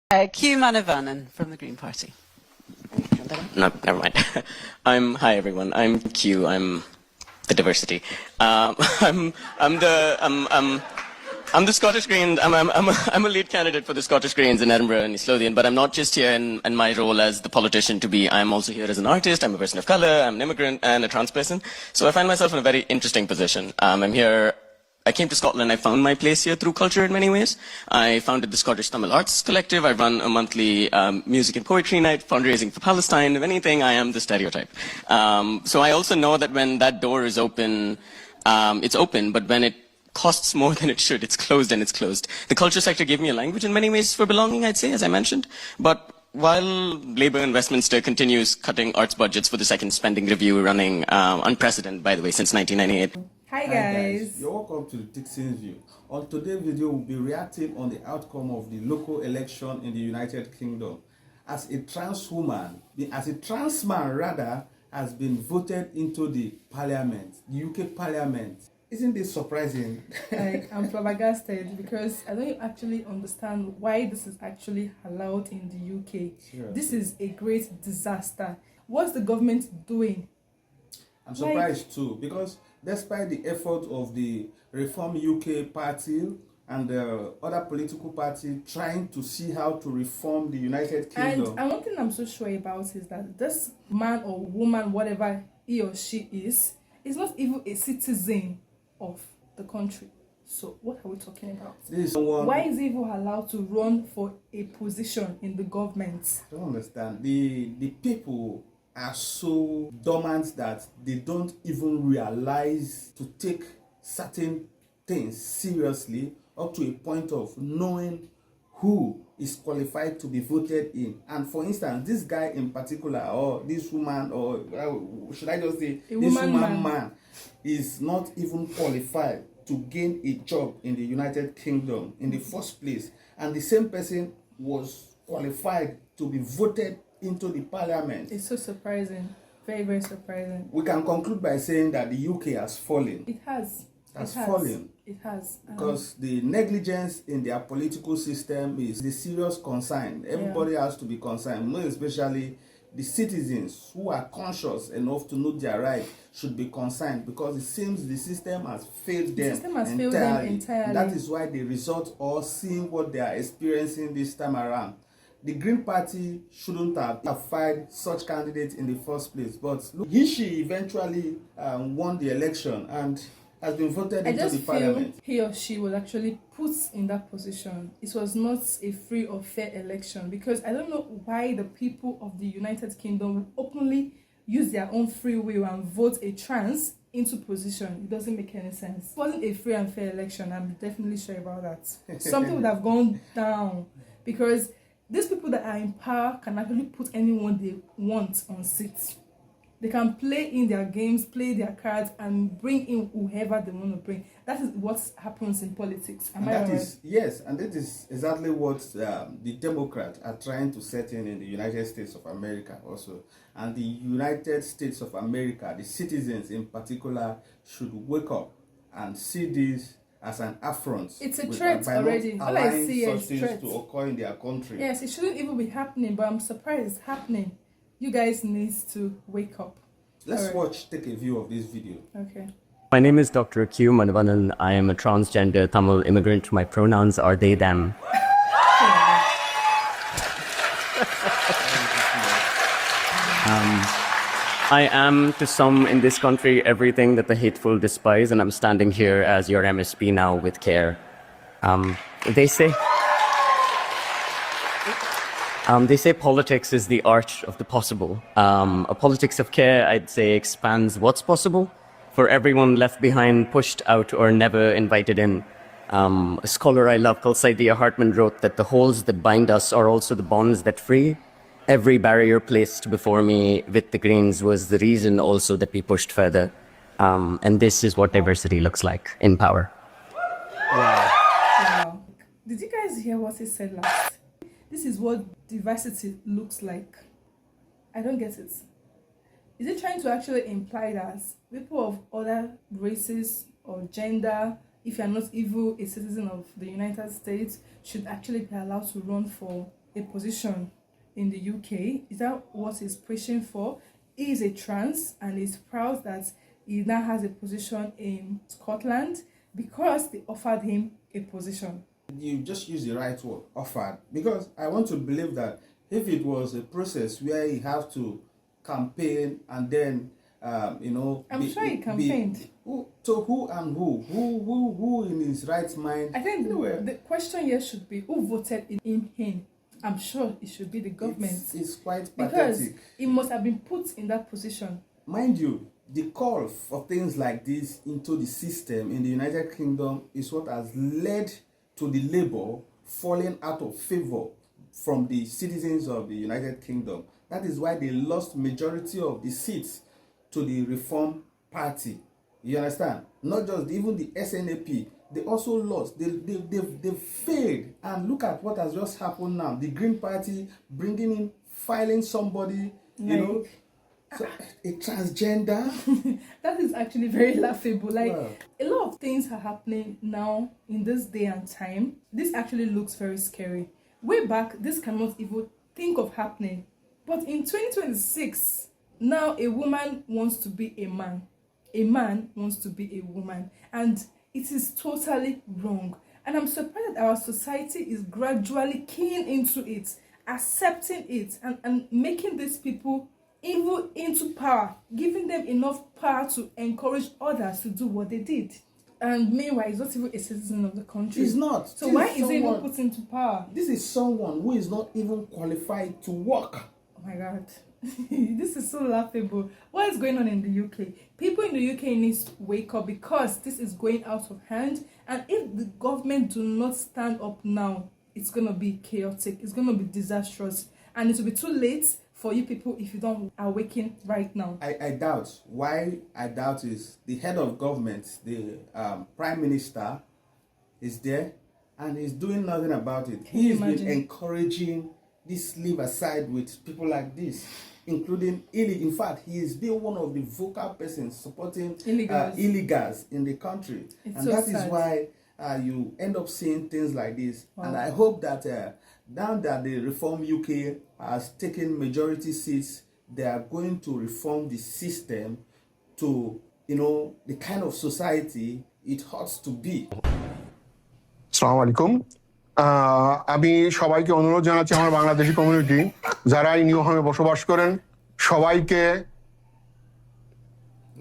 Q Manavannan from the Green Party. No, never mind. Hi everyone. I'm Q. I'm the diversity. I'm the Scottish Greens. I'm a lead candidate for the Scottish Greens in Edinburgh and East Lothian, but I'm not just here in my role as the politician to be. I'm also here as an artist. I'm a person of color. I'm an immigrant and a trans person. So I find myself in a very interesting position. I'm here. I came to Scotland. I found my place here through culture in many ways. I founded the Scottish Tamil Arts Collective. I run a monthly music and poetry night, fundraising for Palestine. If anything, I am the stereotype. So I also know that when that door is open, it's open, but when it costs more than it should, it's closed and it's closed. The culture sector gave me a language in many ways for belonging, I'd say, as I mentioned. But while Labour in Westminster continues cutting arts budgets for the second spending review running, unprecedented, by the way, since 1998. Hi guys, you're welcome to the Dixon's View. On today's video, we'll be reacting on the outcome of the local election in the United Kingdom. As a trans woman, as a trans man rather, has been voted into the parliament, the UK parliament. Isn't this surprising? I'm flabbergasted because I don't actually understand why this is actually allowed in the UK. Seriously. This is a great disaster. What's the government doing? I'm surprised too, because despite the effort of the Reform UK party and the other political party trying to see how to reform the United Kingdom. And one thing I'm so sure about is that this man or woman, whatever he or she is not even a citizen of the country. So what are we talking about? Why is he even allowed to run for a position in the government? I don't understand. The people are so dormant that they don't even realize to take certain things seriously up to a point of knowing who is qualified to be voted in. And for instance, this guy in particular, or this woman, or should I just say this woman man is not even qualified to gain a job in the United Kingdom in the first place. And the same person was qualified to be voted into the parliament. It's so surprising. Very, very surprising. We can conclude by saying that the UK has fallen. It has. Fallen. It has. Because the negligence in their political system is the serious concern. Everybody has to be concerned, more especially the citizens who are conscious enough to know their right should be concerned, because it seems the system has failed them. Entirely. That is why the results are seeing what they are experiencing this time around. The Green Party shouldn't have filed such candidates in the first place, but look, she eventually won the election and has been voted into the parliament. He or she was actually put in that position. It was not a free or fair election, because I don't know why the people of the United Kingdom openly use their own free will and vote a trans into position. It doesn't make any sense. It wasn't a free and fair election. I'm definitely sure about that. Something would have gone down, because these people that are in power can actually put anyone they want on seats. They can play in their games, play their cards, and bring in whoever they want to bring. That is what happens in politics. Am I right? Yes, and that is exactly what the Democrats are trying to set in the United States of America also. And the United States of America, the citizens in particular, should wake up and see this as an affront. It's a threat already. All I see is threat to occur in their country. Yes, it shouldn't even be happening, but I'm surprised it's happening. You guys need to wake up. Let's take a view of this video. Okay. My name is Dr. Q Manavannan. I am a transgender Tamil immigrant. My pronouns are they, them. I am, to some in this country, everything that the hateful despise, and I'm standing here as your MSP now with care. They say politics is the art of the possible. A politics of care, I'd say, expands what's possible for everyone left behind, pushed out, or never invited in. A scholar I love called Saidiya Hartman wrote that the holes that bind us are also the bonds that free. Every barrier placed before me with the Greens was the reason also that we pushed further. And this is what diversity looks like in power. Wow. Did you guys hear what he said last? This is what diversity looks like. I don't get it. Is it trying to actually imply that people of other races or gender, if you're not even a citizen of the United States, should actually be allowed to run for a position in the UK. Is that what he's pushing for? He is a trans and is proud that he now has a position in Scotland because they offered him a position. You just use the right word, offered, because I want to believe that if it was a process where you have to campaign and then I'm sure he campaigned. Who and who in his right mind? I think the question here should be who voted in him. I'm sure it should be the government. It's quite because pathetic. He must have been put in that position. Mind you, the call for things like this into the system in the United Kingdom is what has led to the Labour falling out of favour from the citizens of the United Kingdom. That is why they lost majority of the seats to the Reform Party. You understand? Not just even the SNAP, they also lost. They failed. And look at what has just happened now. The Green Party bringing in, filing somebody, so a transgender. That is actually very laughable. A lot of things are happening now in this day and time. This actually looks very scary. Way back, this cannot even think of happening. But in 2026, now a woman wants to be a man. A man wants to be a woman. And it is totally wrong. And I'm surprised that our society is gradually keying into it, accepting it, and making these people even into power, giving them enough power to encourage others to do what they did. And meanwhile, he's not even a citizen of the country. He's not. So why is he even put into power? This is someone who is not even qualified to work. Oh my God. This is so laughable. What is going on in the UK? People in the UK need to wake up because this is going out of hand. And if the government do not stand up now, it's going to be chaotic. It's going to be disastrous. And it will be too late for you people if you don't awaken right now. I doubt. Why I doubt is the head of government, the prime minister, is there and he's doing nothing about it. He's been encouraging this leave aside with people like this, including in fact, he is being one of the vocal persons supporting illegals in the country. It's and so that sad. is why you end up seeing things like this. Wow. And I hope that now that the Reform UK has taken majority seats, they are going to reform the system to, the kind of society it ought to be. আসসালামু আলাইকুম আমি সবাইকে অনুরোধ জানাচ্ছি আমার Bangladeshi community যারা এই new হোমে বসবাস করেন সবাইকে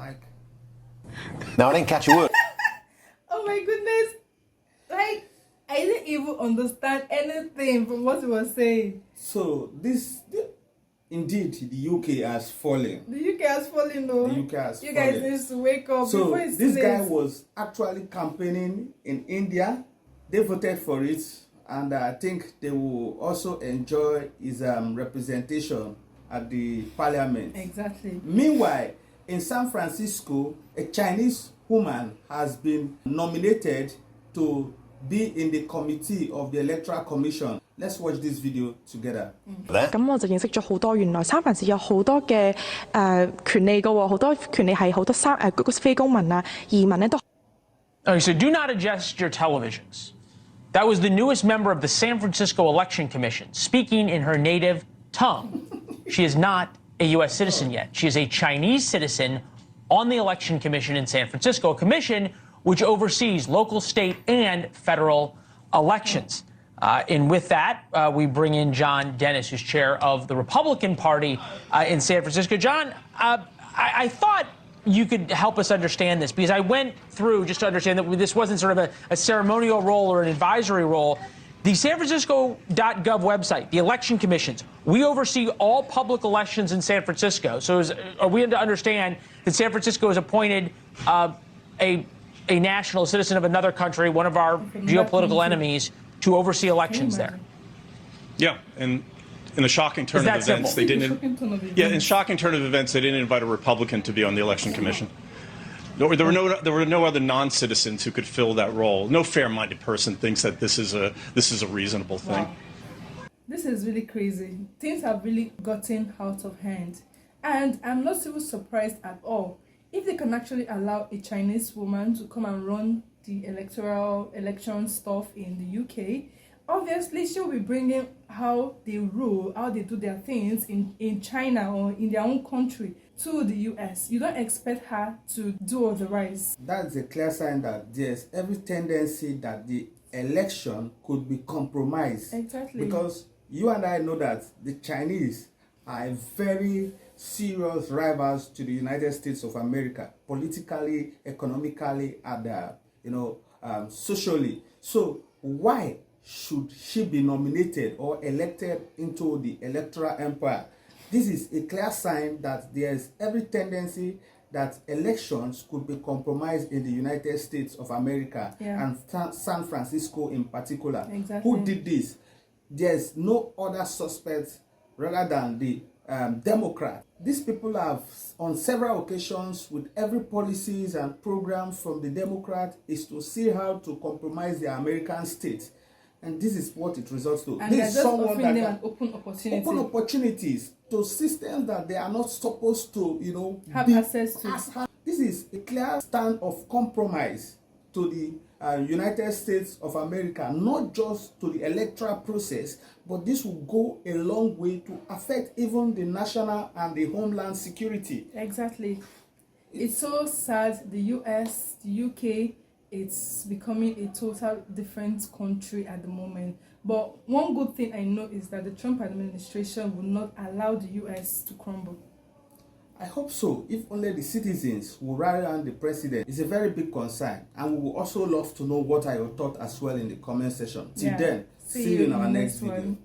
Like, No, I didn't catch a word. Oh my goodness. I didn't even understand anything from what he was saying. so indeed, the UK has fallen. The UK has fallen though. The UK has You guys fallen. need to wake up So before it's this too guy late. was actually campaigning in India. They voted for it, and I think they will also enjoy his representation at the parliament. Exactly. Meanwhile, in San Francisco, a Chinese woman has been nominated to be in the committee of the Electoral Commission. Let's watch this video together. 咁我就認識咗好多，原來三藩市有好多嘅權利嘅喎，好多權利係好多非公民啊、移民咧都。 Okay, so do not adjust your televisions. That was the newest member of the San Francisco Election Commission, speaking in her native tongue. She is not a U.S. citizen yet. She is a Chinese citizen on the Election Commission in San Francisco, a commission which oversees local, state, and federal elections. And with that, we bring in John Dennis, who's chair of the Republican Party in San Francisco. John, I thought you could help us understand this, because I went through just to understand that this wasn't sort of a ceremonial role or an advisory role. The San Francisco.gov website, the election commissions, we oversee all public elections in San Francisco. So are we to understand that San Francisco has appointed a national citizen of another country, one of our geopolitical enemies, to oversee elections there? Yeah, and in a shocking turn of events, they didn't. Yeah, in shocking turn of events, they didn't invite a Republican to be on the election commission. There were no other non-citizens who could fill that role. No fair-minded person thinks that this is a reasonable thing. Wow. This is really crazy. Things have really gotten out of hand, and I'm not even surprised at all. If they can actually allow a Chinese woman to come and run the election stuff in the UK, obviously she'll be bringing how they rule, how they do their things in China or in their own country to the US. You don't expect her to do otherwise. That's a clear sign that there's every tendency that the election could be compromised. Exactly. Because you and I know that the Chinese are very serious rivals to the United States of America, politically, economically, and socially. So why should she be nominated or elected into the electoral empire? This is a clear sign that there's every tendency that elections could be compromised in the United States of America, and San Francisco in particular. Exactly. Who did this? There's no other suspects rather than the Democrat. These people have, on several occasions, with every policies and programs from the Democrat, is to see how to compromise the American state. And this is what it results to. And this they're is just someone offering that them an open opportunity. Open opportunities to systems that they are not supposed to, have access to. This is a clear stand of compromise to the United States of America, not just to the electoral process, but this will go a long way to affect even the national and the homeland security. Exactly. It's so sad. The US, the UK, it's becoming a total different country at the moment. But one good thing I know is that the Trump administration will not allow the US to crumble. I hope so. If only the citizens will rally around the president, it's a very big concern. And we will also love to know what are your thoughts as well in the comment section. Till then, see you in our next video.